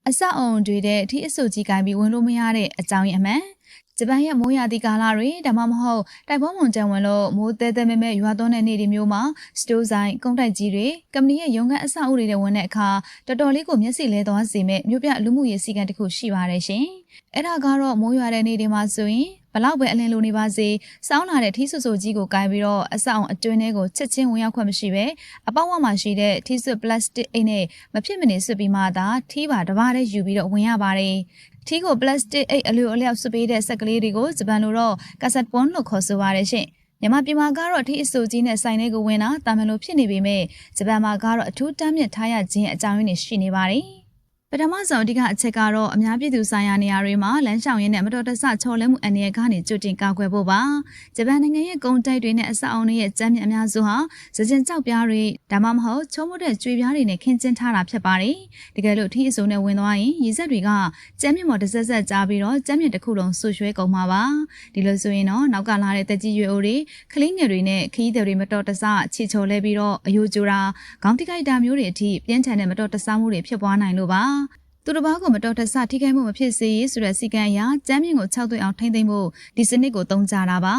အဆောက်အုံတွေတဲ့အထိအဆိုကြီးကိုင်းပြီးဝင်လို့မရတဲ့အကြောင်းရင်းအမှန်ဂျပန်ရဲ့မိုးရာသီကာလတွေဒါမှမဟုတ်တိုက်ပွဲမုန်ကြံဝင်လို့မိုးတဲတဲမဲမဲရွာသွန်းတဲ့နေ့တွေမျိုးမှာစတိုးဆိုင်ကုန်တိုက်ကြီးတွေကုမ္ပဏီရဲ့ရုံးခန်းအဆောက်အဦတွေနဲ့ဝင်တဲ့အခါတော်တော်လေးကိုမျက်စိလဲသွားစေမဲ့မြို့ပြလူမှုရေးစည်းကမ်းတစ်ခုရှိပါတယ်ရှင်။အဲ့ဒါကတော့မိုးရွာတဲ့နေ့တွေမှာဆိုရင်ဘလောက်ပဲအလင်းလိုနေပါစေစောင်းလာတဲ့ထီးဆူဆူကြီးကိုကိုင်းပြီးတော့အဆောက်အတွင်းထဲကိုချက်ချင်းဝင်ရောက်ခွင့်မရှိပဲအပေါက်ဝမှာရှိတဲ့ထီးဆွပလတ်စတစ်အိတ်နဲ့မဖြစ်မနေဆွပြီးမှသာထီးပါတစ်ပါးတည်းယူပြီးတော့ဝင်ရပါတယ်ထီးကိုပလတ်စတစ်အိတ်အလျော်အလျောက်ဆွပေးတဲ့ဆက်ကလေးတွေကိုဂျပန်လိုတော့ကာဆက်ပွန်လို့ခေါ်ဆိုပါတယ်ရှင်မြန်မာပြည်မှာကတော့ထီးအဆူကြီးနဲ့ဆိုင်လေးကိုဝင်တာတာမန်လိုဖြစ်နေပေမဲ့ဂျပန်မှာကတော့အထူးတမ်းမြင့်ထားရခြင်းအကြောင်းရင်းတွေရှိနေပါတယ်ပထမဆုံးအဓိကအချက်ကတော့အများပြည်သူဆိုင်ရာနေရာတွေမှာလမ်းလျှောက်ရင်းနဲ့မတော်တဆချော်လဲမှုအန္တရာယ်ကနေကြိုတင်ကာကွယ်ဖို့ပါဂျပန်နိုင်ငံရဲ့ကုန်တိုက်တွေနဲ့အဆောက်အအုံတွေရဲ့ကျမ်းမြအများစုဟာစကြင်ကြောက်ပြားတွေဒါမှမဟုတ်ချုံးမတဲ့ကြွေပြားတွေနဲ့ခင်းကျင်းထားတာဖြစ်ပါတယ်တကယ်လို့ထီးအဆူနဲ့ဝင်သွားရင်ရေစက်တွေကကျမ်းမြမော်တစ်ဆက်ကြားပြီးတော့ကျမ်းမြတစ်ခုလုံးဆူရွှဲကုန်မှာပါဒီလိုဆိုရင်တော့နောက်ကလာတဲ့တက်ကြီးရွယ်အိုတွေကလေးငယ်တွေနဲ့ခီးသည်တွေမတော်တဆချီချော်လဲပြီးတော့အယိုးကျိုးတာခေါင်းတိကိုက်တာမျိုးတွေအထိပြင်းထန်တဲ့မတော်တဆမှုတွေဖြစ်ပွားနိုင်လို့ပါသူတစ်ပါးကိုမတော်တဆထိခိုက်မှုမဖြစ်စေရေးဆိုတဲ့စီကံအရကျမ်းမြင့်ကို6သွင်းအောင်ထိမ့်သိမ့်ဖို့ဒီစနစ်ကိုသုံးကြတာပါ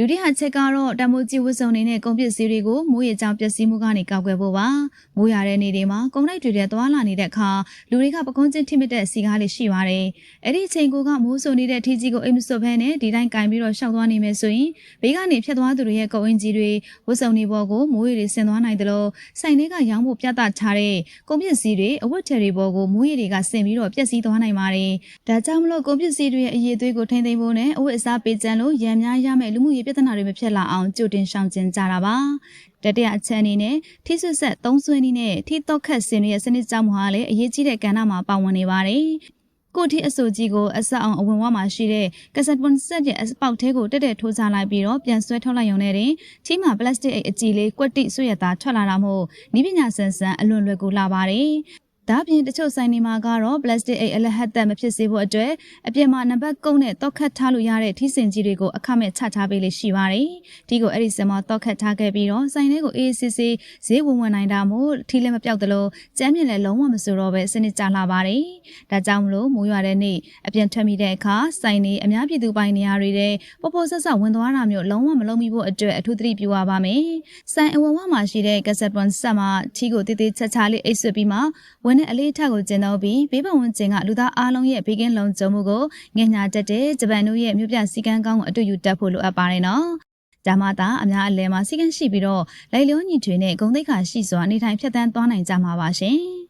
ဒုတိယအချက်ကတော့တမိုးကြီးဝတ်စုံတွေနဲ့ကုန်ပစ္စည်းတွေကိုမိုးရေကြောင်ပျက်စီးမှုကနေကာကွယ်ဖို့ပါမိုးရတဲ့နေ့တွေမှာကုန်တိုက်တွေနဲ့သွားလာနေတဲ့အခါလူတွေကပကုံးချင်းထိမတဲ့စီကားလေးရှိပါတယ်အဲ့ဒီအချိန်ကမိုးစုံနေတဲ့ထီးကြီးကိုအိမ်မစွပ်ဖဲနဲ့ဒီတိုင်းကင်ပြီးတော့ရှောက်သွားနေမယ်ဆိုရင်ဘေးကနေဖြတ်သွားသူတွေရဲ့ကုန်အင်ကြီးတွေဝတ်စုံတွေပေါ်ကိုမိုးရေတွေဆင်သွားနိုင်တယ်လို့ဆိုင်တွေကရောင်းဖို့ပြသထားတဲ့ကုန်ပစ္စည်းတွေအဝတ်ထည်တွေပေါ်ကိုမိုးရေတွေကဆင်ပြီးတော့ပျက်စီးသွားနိုင်ပါတယ်ဒါကြောင့်မလို့ကုန်ပစ္စည်းတွေရဲ့အရေးသွေးကိုထိမ့်သိမ့်ဖို့နဲ့အဝတ်အစားပေးချမ်းလို့ရံများရမယ့်လူမှုရေးပြဿနာတွေမဖြစ်လာအောင်ကြိုတင်ရှောင်ကျဉ်ကြတာပါတတိယအချက်အနေနဲ့ထီးဆွဆက်သုံးဆွဲနည်းနဲ့ထီးတော့ခတ်စင်ရဲ့စနစ်ကြောင့်မှာလည်းအရေးကြီးတဲ့ကဏ္ဍမှာပါဝင်နေပါတယ်ကိုထီအဆိုကြီးကိုအဆက်အောင်အဝင်ဝမှာရှိတဲ့ကဆက်ပွန်ဆက်ရဲ့အပေါက်သေးကိုတက်တက်ထိုးချလိုက်ပြီးတော့ပြန်ဆွဲထုတ်လိုက်ရုံနဲ့တင်ထီးမှာပလတ်စတစ်အိတ်အကြည်လေးကွက်တိဆွရတာထွက်လာတာမို့နီးပညာဆန်ဆန်အလွန်လွယ်ကူလာပါတယ်ဒါပြင်တချို့ဆိုင်တွေမှာကတော့ပလတ်စတစ်အိတ်အလဟတ်သက်မဖြစ်စေဖို့အတွက်အပြင်မှာနံပါတ်ကုန်းနဲ့တောက်ခတ်ထားလို့ရတဲ့ထီးစင်ကြီးတွေကိုအခမဲ့ချထားပေးလိမ့်ရှိပါတယ်။ဒီကိုအဲ့ဒီစင်မှာတောက်ခတ်ထားခဲ့ပြီးတော့ဆိုင်လေးကိုအေးစစ်စစ်ဈေးဝင်နိုင်တာမို့ထီးလည်းမပြောက်သလိုကျမ်းမြင့်လည်းလုံးဝမဆိုတော့ပဲစနစ်ကျလာပါတယ်။ဒါကြောင့်မလို့မိုးရွာတဲ့နေ့အပြင်ထွက်မိတဲ့အခါဆိုင်တွေအများပြည်သူပိုင်နေရာတွေတဲ့ပေါ်ပေါ်ဆက်ဆက်ဝင်သွားတာမျိုးလုံးဝမလုံးမိဖို့အတွက်အထူးသတိပြုရပါမယ်။ဆိုင်အဝဝမှာရှိတဲ့ကဆက်ပွန်ဆက်မှာထီးကိုတေးသေးချာချာလေးအိတ်ဆွပြီးမှနဲ့အလေးထကိုကျင်းတော့ပြီးဘေးပတ်ဝန်းကျင်ကလူသားအားလုံးရဲ့ဘေးကင်းလုံခြုံမှုကိုငင်ညာတတ်တဲ့ဂျပန်တို့ရဲ့မြို့ပြစည်းကမ်းကောင်းကိုအတူယူတတ်ဖို့လိုအပ်ပါတယ်နော်။ဒါမှသာအများအလဲမှာစည်းကမ်းရှိပြီးတော့လိုက်လျောညီထွေနဲ့ဂုဏ်သိက္ခာရှိစွာနေထိုင်ဖြတ်သန်းသွားနိုင်ကြမှာပါရှင်။